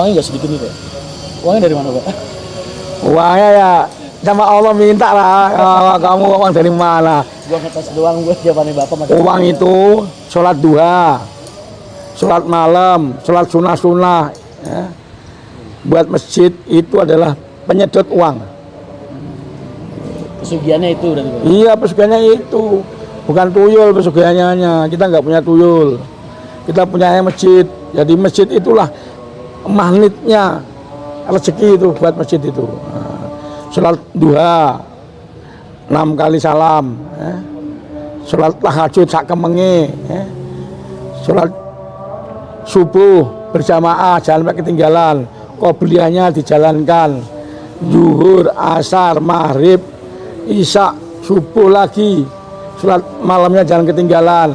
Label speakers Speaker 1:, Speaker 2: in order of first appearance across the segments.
Speaker 1: uangnya nggak sedikit nih Pak. Uangnya dari mana Pak?
Speaker 2: Uangnya ya sama Allah minta lah. Kamu uang dari mana?
Speaker 1: Uang atas doang buat jawabannya Bapak.
Speaker 2: Uang itu sholat duha, sholat malam, sholat sunnah-sunnah ya. Buat masjid itu adalah penyedot uang.
Speaker 1: Pesugihannya itu berarti Pak?
Speaker 2: Iya, pesugihannya itu. Bukan tuyul pesugihannya, kita nggak punya tuyul. Kita punya masjid. Jadi masjid itulah magnetnya rezeki itu buat masjid itu. Sholat duha 6 kali salam ya. Sholat tahajud sak kemenge ya. Sholat subuh berjamaah jangan sampai ketinggalan, qobliyahnya dijalankan, zuhur, asar, maghrib, isya, subuh lagi, sholat malamnya jangan ketinggalan.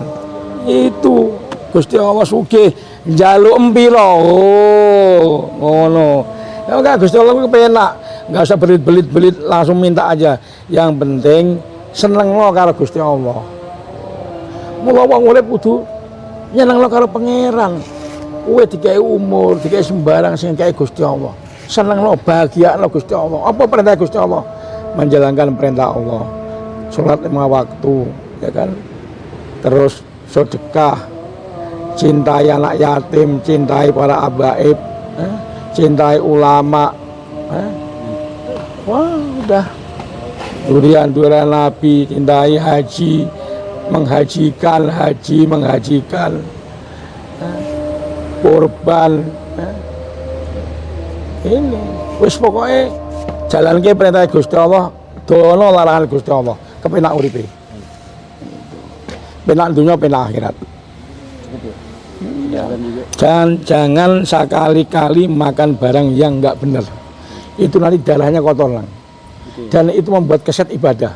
Speaker 2: Itu Gusti Allah sugih njaluk empira. Oh ngono ya. Enggak, Gusti Allah kepenak, nggak usah belit-belit langsung minta aja. Yang penting seneng lo karo Gusti Allah. Mula wong urip kudu nyeneng lo karo pangeran. Kowe dikai umur, dikai sembarang sing dikai Gusti Allah. Seneng lo, bahagia lo Gusti Allah. Apa perintah Gusti Allah? Menjalankan perintah Allah. Sholat 5 waktu, ya kan? Terus sedekah, cintai anak yatim, cintai para abaib, cintai ulama. Wah, udah. Durian Nabi, cintai haji, menghajikan, korban. Ini, wis pokoknya jalan ke perintah Gusti Allah, dono larangan Gusti Allah, kepenak uripe. Penak dunia, penak akhirat. Ya. Jangan sekali-kali makan barang yang enggak benar. Itu nanti darahnya kotor lang. Dan itu membuat keset ibadah.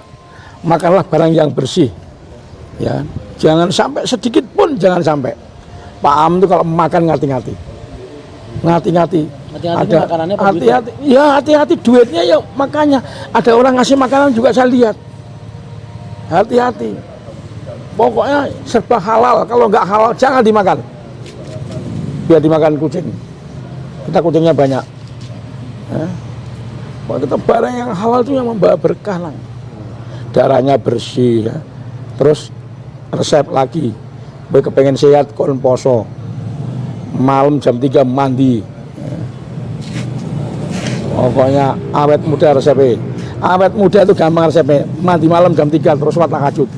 Speaker 2: Makanlah barang yang bersih. Ya, jangan sampai sedikit pun jangan sampai. Pak Am itu kalau makan ngati-ngati. Ngati-ngati. Ada hati-hati. Ya hati-hati duitnya ya makanya. Ada orang ngasih makanan juga saya lihat. Hati-hati. Pokoknya serba halal. Kalau nggak halal jangan dimakan. Biar dimakan kucing. Kita kucingnya banyak. Kita barang yang halal itu yang membawa berkah lang. Darahnya bersih ya. Terus resep lagi. Gue kepengen sehat kon poso. Malam jam 3 mandi. Pokoknya awet muda resepnya. Awet muda itu gampang resepnya. Mandi malam jam 3 terus sholat tahajud.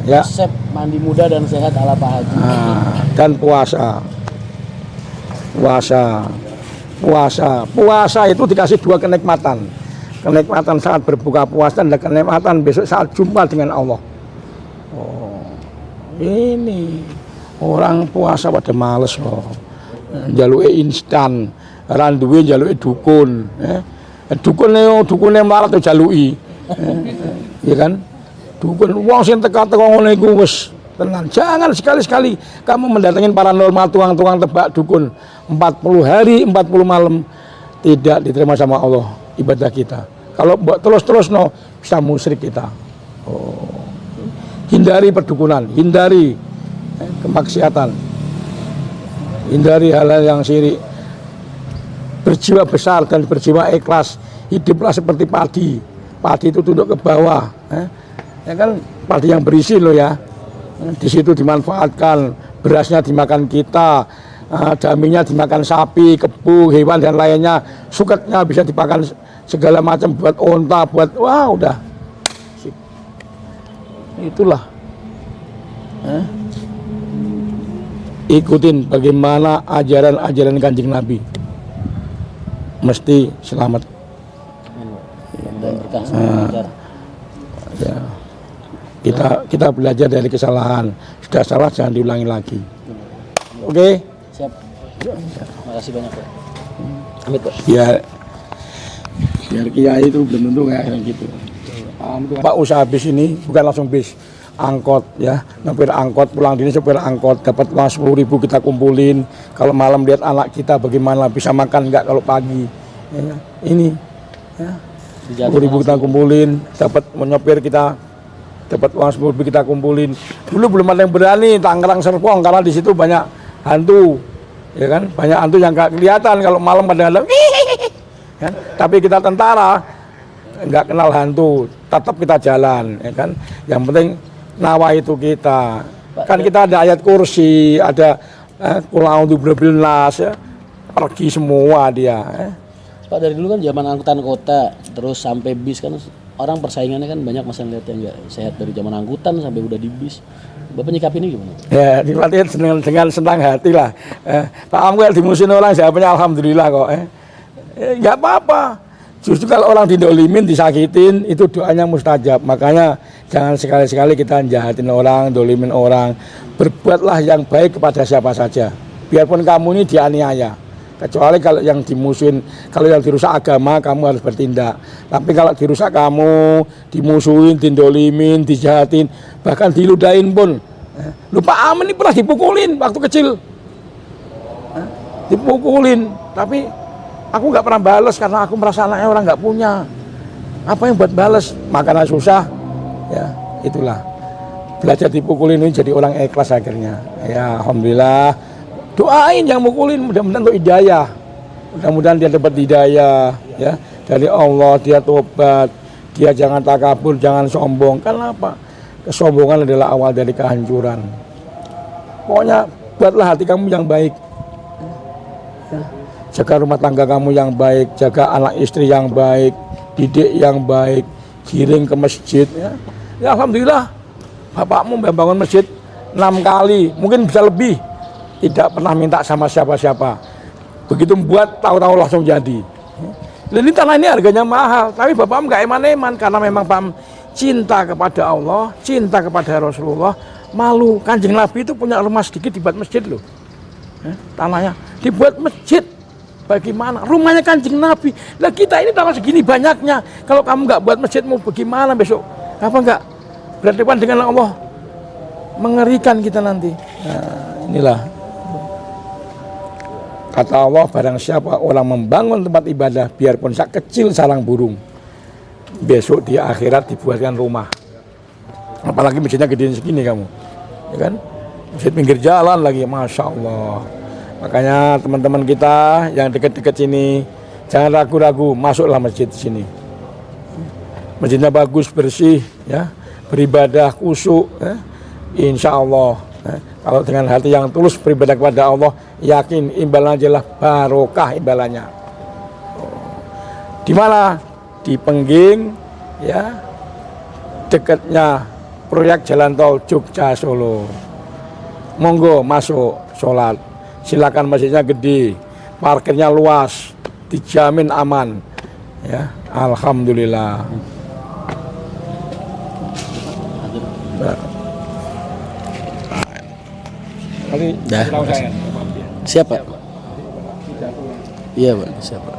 Speaker 2: Ya.
Speaker 1: Resep mandi muda dan sehat ala Pak Haji.
Speaker 2: Dan puasa. Puasa itu dikasih 2 kenikmatan. Kenikmatan saat berbuka puasa dan kenikmatan besok saat jumpa dengan Allah. Oh, ini orang puasa pada males loh. Jaluke instan, randuwe jaluke dukun. Dukune malah tuh jaluki. Ya kan? Dukun wong sing teka-teka ngono iku wis tenan. Jangan sekali-sekali kamu mendatangin paranormal tukang-tukang tebak dukun 40 hari 40 malam tidak diterima sama Allah ibadah kita. Kalau terus no bisa musyrik kita. Oh. Hindari perdukunan, hindari kemaksiatan, hindari hal-hal yang syirik. Berjiwa besar dan berjiwa ikhlas. Hiduplah seperti padi. Padi itu tunduk ke bawah. Ya kan padi yang berisi loh ya. Di situ dimanfaatkan, berasnya dimakan kita, daminya dimakan sapi, kebu, hewan dan lainnya, suketnya bisa dipakan segala macam buat onta, buat wah udah. Sip. Itulah. Ikutin bagaimana ajaran-ajaran Kanjeng Nabi. Mesti selamat.
Speaker 1: Dan berkah
Speaker 2: ya. Kita belajar dari kesalahan. Sudah salah jangan diulangi lagi. Oke?
Speaker 1: Siap. Terima kasih banyak Pak. Amit Pak.
Speaker 2: Biar kiai itu belum tentu kayak gitu. Pak usaha bis ini bukan langsung bis, angkot ya. Supir angkot pulang dini supir angkot dapat uang 10.000 kita kumpulin. Kalau malam lihat anak kita bagaimana bisa makan enggak kalau pagi. Ya, ini ya. 10.000 kita kumpulin, dapat menyopir kita dapat uang 10.000 kita kumpulin. Dulu belum ada yang berani Tangerang Serpong karena di situ banyak hantu. ya kan? Banyak hantu yang nggak kelihatan kalau malam kadang-kadang, kan? Tapi kita tentara nggak kenal hantu, tetap kita jalan, ya kan? Yang penting nawa itu kita, kan kita ada ayat kursi, ada Qul a'udzu birabbil nas, ya, pergi semua dia.
Speaker 1: Pak, dari dulu kan zaman angkutan kota terus sampai bis kan orang persaingannya kan banyak, Mas lihat yang nggak sehat dari zaman angkutan sampai udah di bis. Bapak nyikapinnya gimana?
Speaker 2: Ya, dilatih dengan senang hati lah. Pak Amwel dimusuhin orang, jawabnya alhamdulillah kok. Nggak apa-apa. Justru kalau orang didolimin, disakitin, itu doanya mustajab. Makanya jangan sekali-sekali kita jahatin orang, dolimin orang. Berbuatlah yang baik kepada siapa saja. Biarpun kamu ini dianiaya. Kecuali kalau yang dimusuhin, kalau yang dirusak agama, kamu harus bertindak. Tapi kalau dirusak kamu, dimusuhin, didolimin, dijahatin, bahkan diludahin pun. Lupa Amin ini pernah dipukulin waktu kecil. Dipukulin, tapi aku nggak pernah balas karena aku merasa anaknya orang nggak punya. Apa yang buat balas? Makanan susah, ya itulah. Belajar dipukulin ini jadi orang ikhlas akhirnya. Ya alhamdulillah. Doain yang mukulin, mudah-mudahan untuk hidayah. Mudah-mudahan dia dapat hidayah, ya dari Allah, dia tobat, dia jangan takabur, jangan sombong. Karena apa? Kesombongan adalah awal dari kehancuran. Pokoknya buatlah hati kamu yang baik. Jaga rumah tangga kamu yang baik, jaga anak istri yang baik, didik yang baik, giring ke masjid. Ya alhamdulillah, bapakmu membangun masjid 6 kali, mungkin bisa lebih. Tidak pernah minta sama siapa-siapa. Begitu membuat, tahu-tahu langsung jadi. Ini tanah ini harganya mahal, tapi bapak nggak eman-eman karena memang Pak cinta kepada Allah, cinta kepada Rasulullah. Malu, Kanjeng Nabi itu punya rumah sedikit dibuat masjid loh. Tanahnya dibuat masjid. Bagaimana? Rumahnya Kanjeng Nabi. Lah kita ini tanah segini banyaknya. Kalau kamu nggak buat masjid mau bagaimana besok? Apa nggak berhadapan dengan Allah? Mengerikan kita nanti. Nah, inilah. Kata Allah, barang siapa orang membangun tempat ibadah, biarpun kecil sarang burung, besok di akhirat dibuatkan rumah. Apalagi masjidnya gedein segini kamu, ya kan? Masjid pinggir jalan lagi, Masya Allah. Makanya teman-teman kita yang dekat-dekat sini, jangan ragu-ragu, masuklah masjid sini. Masjidnya bagus, bersih, ya, beribadah, khusyuk, ya. Insya Allah. Kalau dengan hati yang tulus beribadah kepada Allah, yakin imbalannya adalah barokah imbalannya. Di mana? Di Pengging, ya, dekatnya proyek jalan tol Jogja Solo. Monggo masuk sholat. Silakan, masjidnya gede, parkirnya luas, dijamin aman. Ya, alhamdulillah.
Speaker 1: Dah. Siapa? Iya Pak, siapa?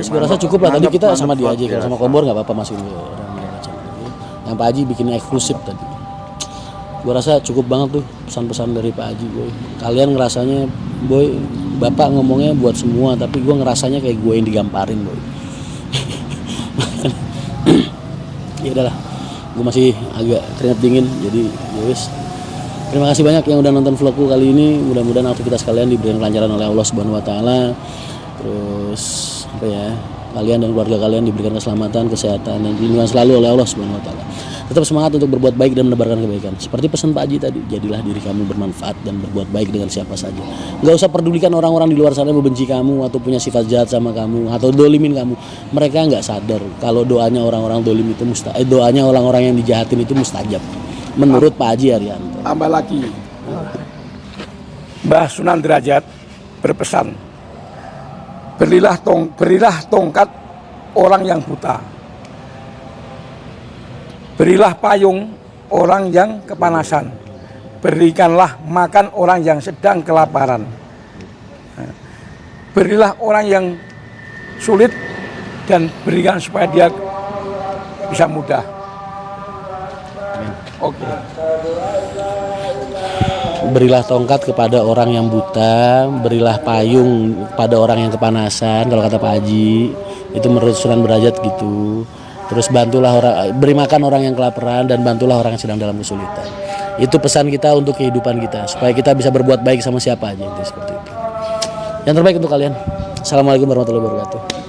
Speaker 1: Saya rasa cukup lah, tadi kita sama dia aja, kalau sama Kombor nggak apa-apa masukin ke orang macam. Yang Pak Haji bikin eksklusif tadi. Gua rasa cukup banget tuh pesan-pesan dari Pak Haji, boy. Kalian ngerasanya, boy, Bapak ngomongnya buat semua, tapi gua ngerasanya kayak gue yang digamparin, boy. Ya udahlah, gue masih agak keringat dingin, jadi ya wis. Terima kasih banyak yang udah nonton vlogku kali ini. Mudah-mudahan aktivitas kalian diberikan kelancaran oleh Allah Subhanahu wa taala. Terus apa ya? Kalian dan keluarga kalian diberikan keselamatan, kesehatan dan lindungan selalu oleh Allah Subhanahu wa taala. Tetap semangat untuk berbuat baik dan menebarkan kebaikan. Seperti pesan Pak Haji tadi, jadilah diri kamu bermanfaat dan berbuat baik dengan siapa saja. Enggak usah pedulikan orang-orang di luar sana yang membenci kamu atau punya sifat jahat sama kamu atau dolimin kamu. Mereka nggak sadar kalau doanya orang-orang dolim itu doanya orang-orang yang dijahatin itu mustajab. Menurut Pak Haji Haryanto.
Speaker 2: Tambah lagi, Mbah Sunan Derajat berpesan, berilah tongkat orang yang buta, berilah payung orang yang kepanasan, berikanlah makan orang yang sedang kelaparan, berilah orang yang sulit dan berikan supaya dia bisa mudah. Oke.
Speaker 1: Berilah tongkat kepada orang yang buta, berilah payung kepada orang yang kepanasan. Kalau kata Pak Haji, itu menurut Sunan Derajat gitu. Terus bantulah orang, beri makan orang yang kelaparan dan bantulah orang yang sedang dalam kesulitan. Itu pesan kita untuk kehidupan kita, supaya kita bisa berbuat baik sama siapa aja, itu seperti itu. yang terbaik untuk kalian. Assalamualaikum warahmatullahi wabarakatuh.